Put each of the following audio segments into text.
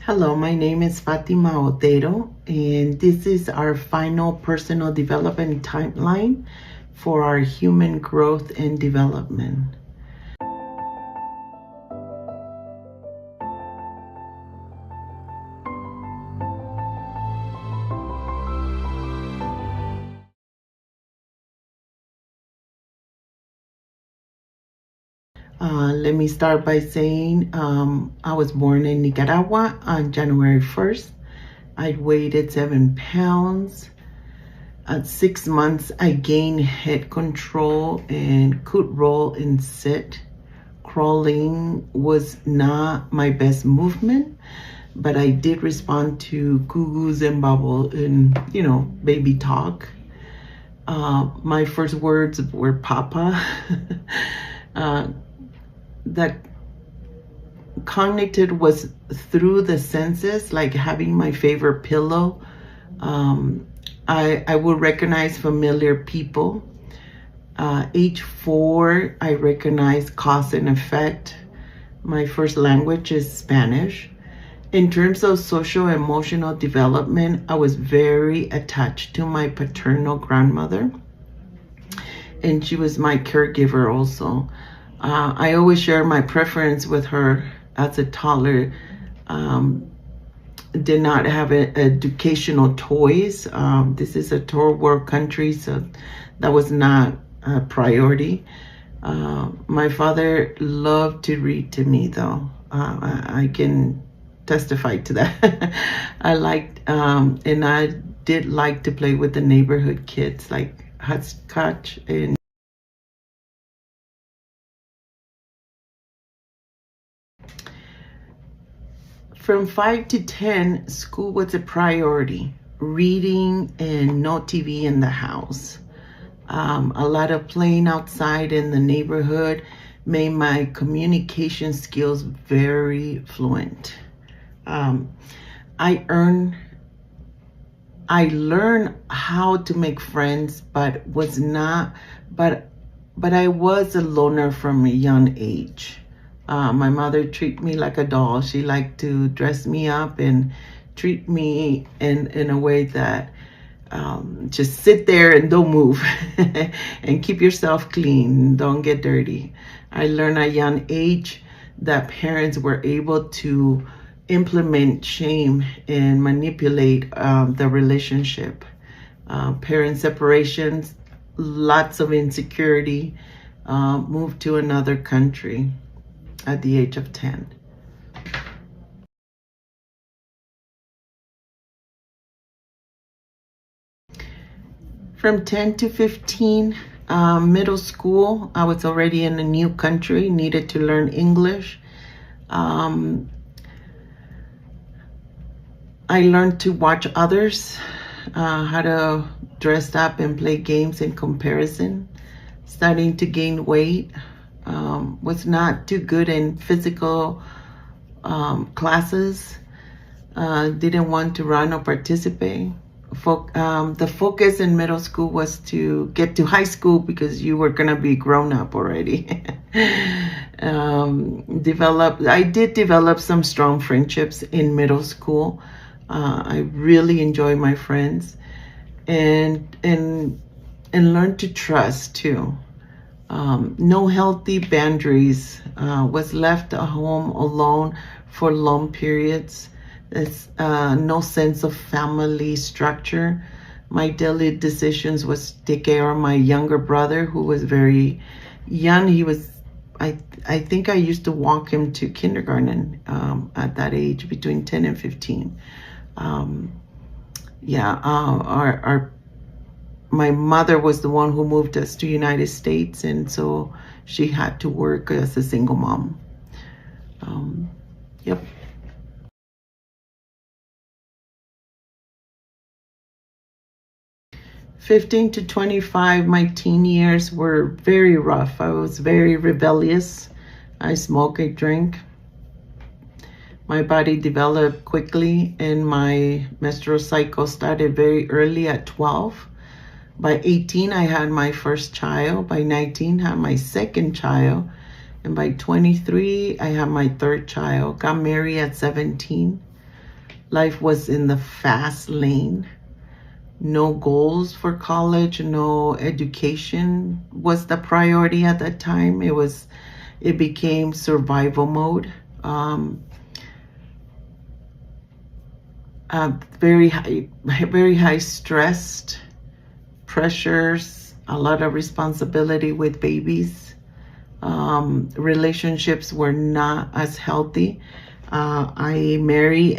Hello, my name is Fatima Otero, and this is our final personal development timeline for our human growth and development. Let me start by saying I was born in Nicaragua on January 1st. I weighed 7 pounds. At 6 months, I gained head control and could roll and sit. Crawling was not my best movement, but I did respond to goo-goos and bubble and, baby talk. My first words were Papa. That cognitive was through the senses, like having my favorite pillow. I would recognize familiar people. Age 4, I recognize cause and effect. My first language is Spanish. In terms of social emotional development, I was very attached to my paternal grandmother, and she was my caregiver also. I always share my preference with her as a toddler. Did not have educational toys. This is a third world country, so that was not a priority. My father loved to read to me, though. I can testify to that. I liked, and I did like to play with the neighborhood kids, like hopscotch and from 5 to 10, school was a priority. Reading and no TV in the house. A lot of playing outside in the neighborhood made my communication skills very fluent. I learned how to make friends, but I was a loner from a young age. My mother treated me like a doll. She liked to dress me up and treat me in a way that just sit there and don't move and keep yourself clean. Don't get dirty. I learned at a young age that parents were able to implement shame and manipulate the relationship. Parent separations, lots of insecurity, moved to another country at the age of 10. From 10 to 15, middle school, I was already in a new country, needed to learn English. I learned to watch others, how to dress up and play games in comparison. Starting to gain weight. Was not too good in physical classes. Didn't want to run or participate. The focus in middle school was to get to high school because you were gonna be grown up already. I did develop some strong friendships in middle school. I really enjoy my friends and learned to trust too. No healthy boundaries, was left at home alone for long periods. There's no sense of family structure. My daily decisions was to take care of my younger brother, who was very young. I think I used to walk him to kindergarten at that age, between 10 and 15. My mother was the one who moved us to United States, and so she had to work as a single mom. Yep. '15 to 25, my teen years were very rough. I was very rebellious. I smoked, I drank. My body developed quickly, and my menstrual cycle started very early at 12. By 18, I had my first child. By 19, I had my second child. And by 23, I had my third child. Got married at 17. Life was in the fast lane. No goals for college, no education was the priority at that time. It became survival mode. Very high stressed pressures, a lot of responsibility with babies. Relationships were not as healthy. I married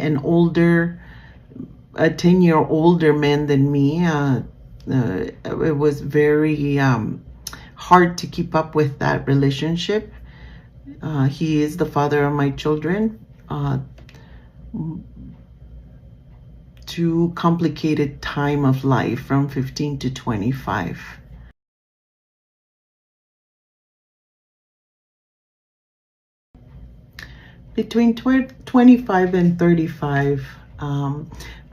a 10-year older man than me. It was very hard to keep up with that relationship. He is the father of my children. Too complicated time of life from 15 to 25. Between 25 and 35,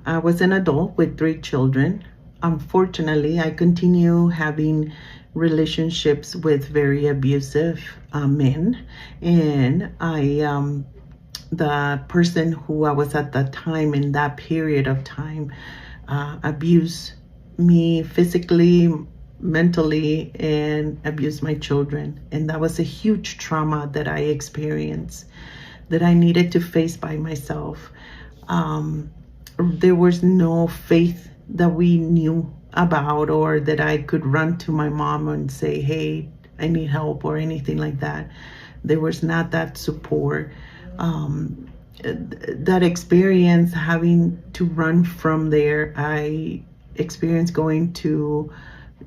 I was an adult with 3 children. Unfortunately, I continue having relationships with very abusive men, and the person who I was at that time, in that period of time, abused me physically, mentally, and abused my children. And that was a huge trauma that I experienced, that I needed to face by myself. There was no faith that we knew about, or that I could run to my mom and say, hey, I need help, or anything like that. There was not that support. That experience, having to run from there, I experienced going to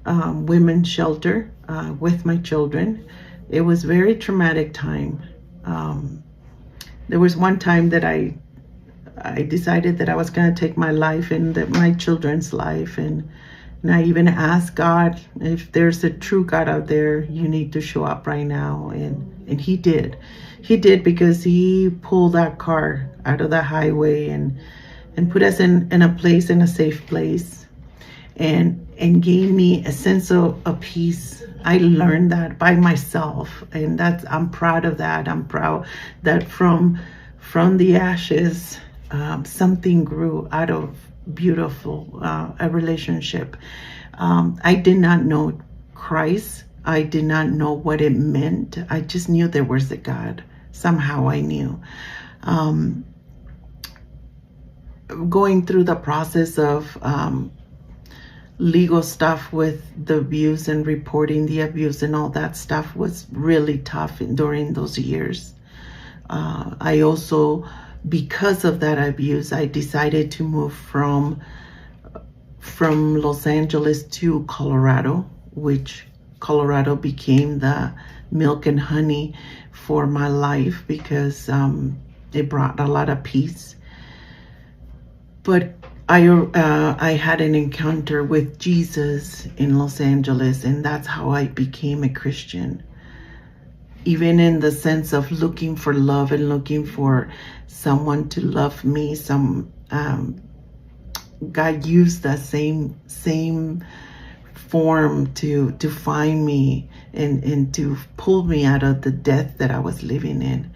women's shelter with my children. It was very traumatic time. There was one time that I decided that I was going to take my life and my children's life, and I even asked God, if there's a true God out there, you need to show up right now. And he did. He did, because he pulled that car out of the highway and put us in a safe place, and gave me a sense of peace. I learned that by myself, and I'm proud of that. I'm proud that from the ashes, something grew out of beautiful, a relationship. I did not know Christ. I did not know what it meant. I just knew there was a God. Somehow I knew. Going through the process of legal stuff with the abuse and reporting the abuse and all that stuff was really tough during those years. I also, because of that abuse, I decided to move from Los Angeles to Colorado, which Colorado became the milk and honey for my life, because it brought a lot of peace. But I had an encounter with Jesus in Los Angeles, and that's how I became a Christian. Even in the sense of looking for love and looking for someone to love me, God used that same form to find me and to pull me out of the death that I was living in.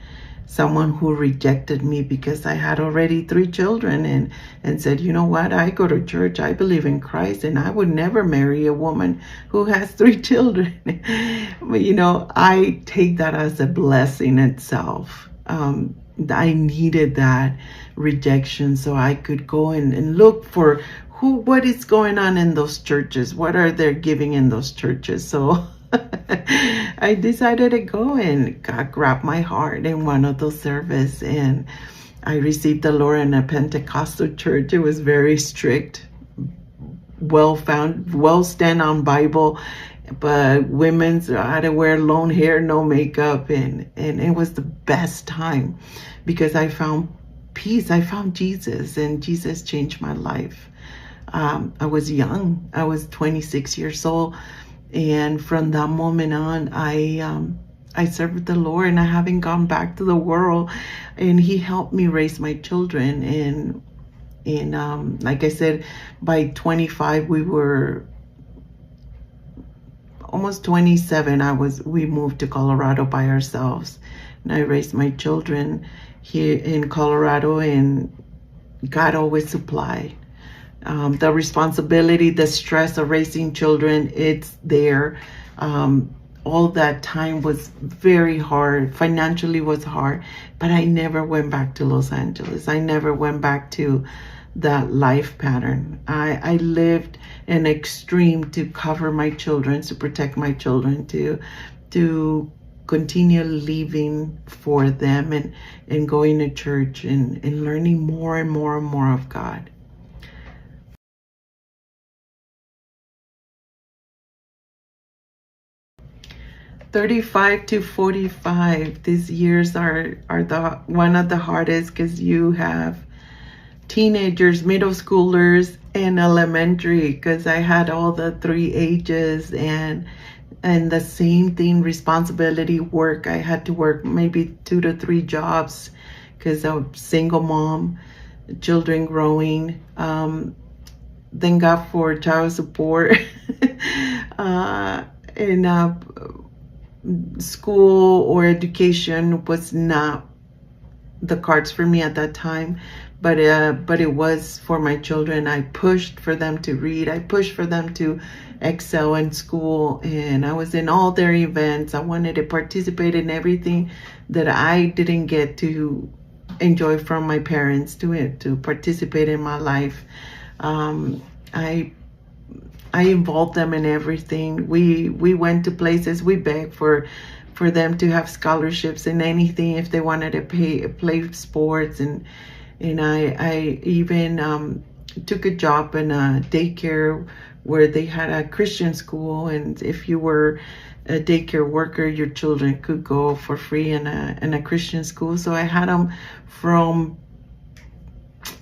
Someone who rejected me because I had already 3 children, and said, you know what, I go to church, I believe in Christ, and I would never marry a woman who has 3 children. But I take that as a blessing itself. I needed that rejection so I could go and look for what is going on in those churches. What are they giving in those churches? So I decided to go, and God grabbed my heart in one of those services, and I received the Lord in a Pentecostal church. It was very strict, well stand on Bible, but women's had to wear long hair, no makeup, and it was the best time, because I found peace. I found Jesus, and Jesus changed my life. I was young. I was 26 years old. And from that moment on, I served the Lord, and I haven't gone back to the world. And he helped me raise my children. And like I said, by 25, we were almost 27. We moved to Colorado by ourselves, and I raised my children here in Colorado. And God always supplied. The responsibility, the stress of raising children, it's there. All that time was very hard. Financially was hard, but I never went back to Los Angeles. I never went back to that life pattern. I lived an extreme to cover my children, to protect my children, to continue living for them and going to church and learning more and more and more of God. 35 to 45, these years are the one of the hardest, because you have teenagers, middle schoolers, and elementary, because I had all the three ages, and the same thing, responsibility, work. I had to work maybe 2 to 3 jobs because I'm single mom, children growing. Thank God for child support. And school or education was not the cards for me at that time, but it was for my children. I pushed for them to read. I pushed for them to excel in school, and I was in all their events. I wanted to participate in everything that I didn't get to enjoy from my parents, to participate in my life. I involved them in everything. We went to places. We begged for them to have scholarships in anything if they wanted to play sports, and I even took a job in a daycare where they had a Christian school, and if you were a daycare worker, your children could go for free in a Christian school. So I had them from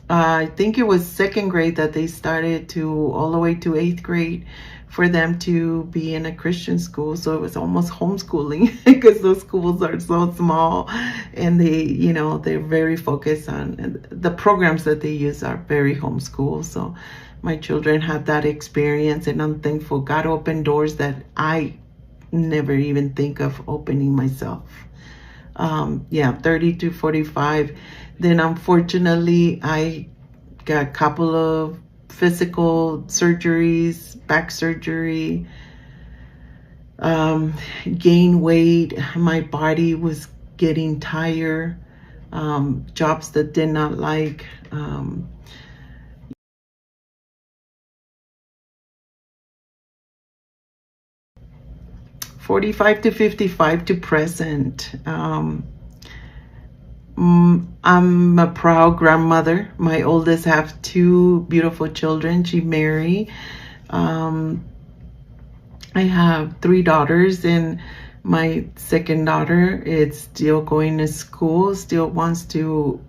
I think it was 2nd grade that they started to all the way to 8th grade for them to be in a Christian school. So it was almost homeschooling because those schools are so small, and they're very focused on the programs that they use are very homeschool. So my children had that experience, and I'm thankful God opened doors that I never even think of opening myself. 30 to 45. Then unfortunately, I got a couple of physical surgeries, back surgery, gained weight. My body was getting tired, jobs that did not like. 45 to 55 to present. I'm a proud grandmother. My oldest have 2 beautiful children. She married. I have 3 daughters, and my second daughter is still going to school, still wants to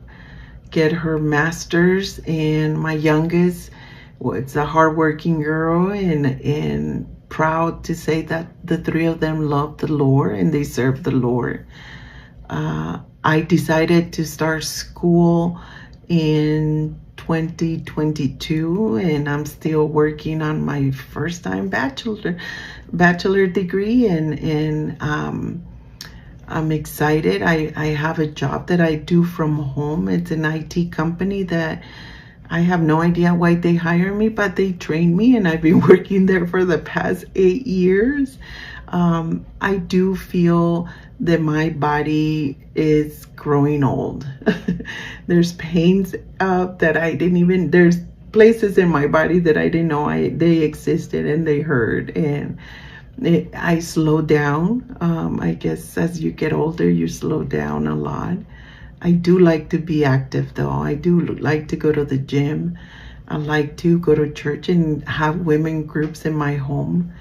get her master's, and my youngest, it's a hardworking girl, and proud to say that the 3 of them love the Lord and they serve the Lord. I decided to start school in 2022, and I'm still working on my first time bachelor degree, and I'm excited. I have a job that I do from home. It's an IT company that I have no idea why they hire me, but they train me, and I've been working there for the past 8 years. I do feel that my body is growing old. There's pains that I didn't even, there's places in my body that I didn't know they existed, and they hurt, and I slow down. I guess as you get older, you slow down a lot. I do like to be active though. I do like to go to the gym. I like to go to church and have women groups in my home.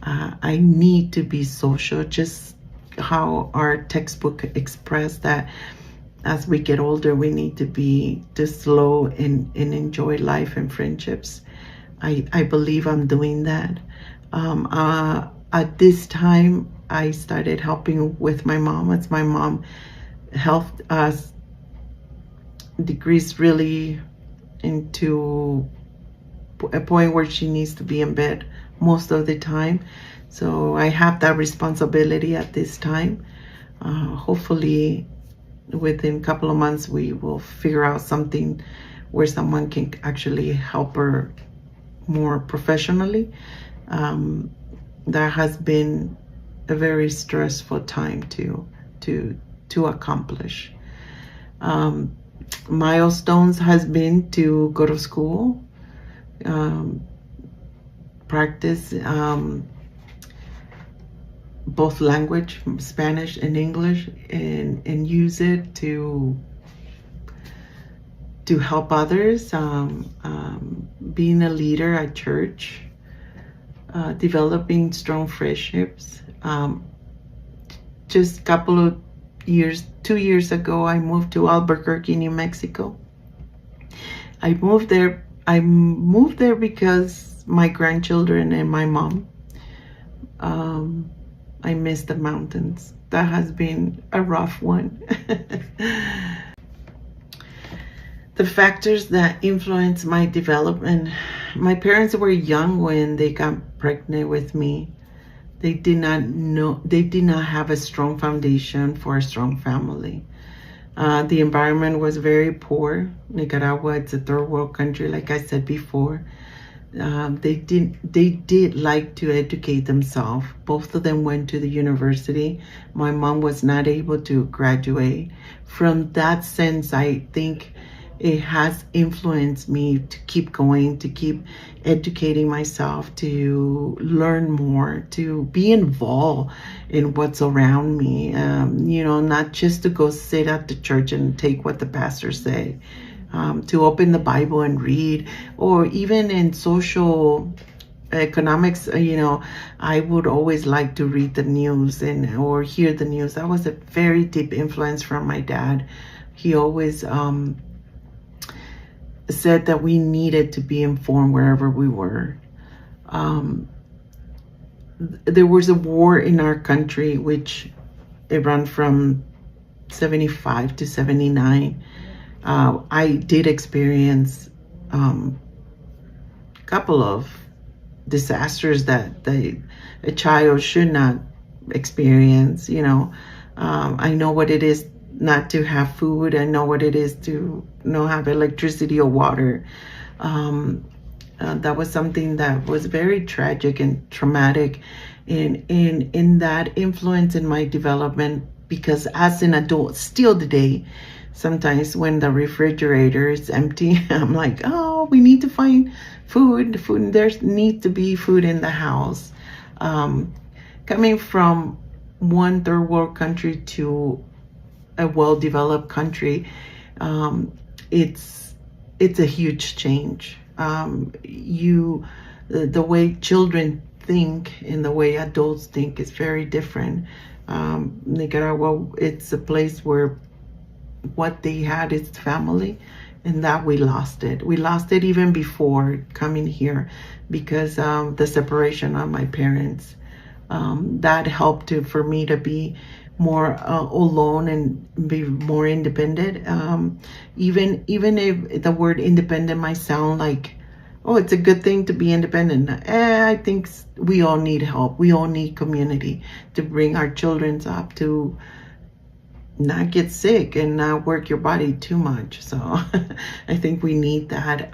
I need to be social, just how our textbook expressed that as we get older, we need to be just slow and enjoy life and friendships. I believe I'm doing that. At this time, I started helping with my mom. As my mom health decreased really into a point where she needs to be in bed most of the time. So I have that responsibility at this time. Hopefully within a couple of months we will figure out something where someone can actually help her more professionally. That has been a very stressful time to accomplish. Milestones has been to go to school, practice both language, Spanish and English, and use it to help others, being a leader at church, developing strong friendships. Just a couple of years, 2 years ago, I moved to Albuquerque, New Mexico. I moved there because my grandchildren and my mom. I miss the mountains. That has been a rough one. The factors that influence my development. My parents were young when they got pregnant with me. They did not have a strong foundation for a strong family. The environment was very poor. Nicaragua, it's a third world country, like I said before. They did like to educate themselves. Both of them went to the university. My mom was not able to graduate. From that sense, I think it has influenced me to keep going, to keep educating myself, to learn more, to be involved in what's around me. Not just to go sit at the church and take what the pastor say. To open the Bible and read, or even in social economics, I would always like to read the news or hear the news. That was a very deep influence from my dad. He always said that we needed to be informed wherever we were. There was a war in our country, which it ran from 75 to 79. I did experience a couple of disasters that a child should not experience. I know what it is not to have food. I know what it is to not have electricity or water. That was something that was very tragic and traumatic in that influence in my development, because as an adult, still today, sometimes when the refrigerator is empty, I'm like, oh, we need to find food. There needs to be food in the house. Coming from one third world country to a well-developed country, it's a huge change. The way children think and the way adults think is very different. Nicaragua, it's a place where what they had is family, and that we lost it. We lost it even before coming here because the separation of my parents. That helped for me to be more alone and be more independent. Even if the word independent might sound like, oh, it's a good thing to be independent. I think we all need help. We all need community to bring our children up, to not get sick and not work your body too much. So I think we need that.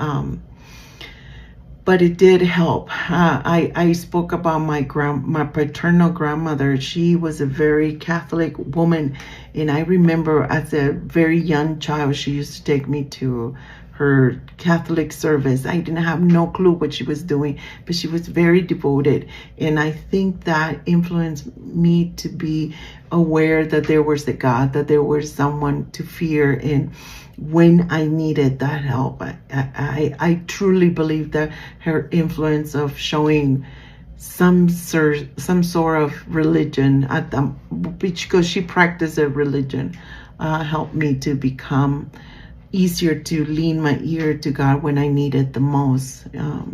But it did help. I spoke about my paternal grandmother. She was a very Catholic woman, and I remember as a very young child, she used to take me to her Catholic service. I didn't have no clue what she was doing, but she was very devoted. And I think that influenced me to be aware that there was a God, that there was someone to fear. And when I needed that help, I truly believe that her influence of showing some sort of religion at them, because she practiced a religion, helped me to become easier to lean my ear to God when I needed the most,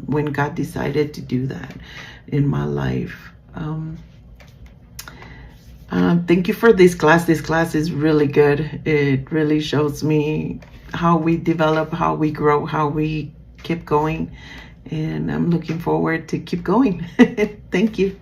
when God decided to do that in my life. Thank you for this class. This class is really good. It really shows me how we develop, how we grow, how we keep going. And I'm looking forward to keep going. Thank you.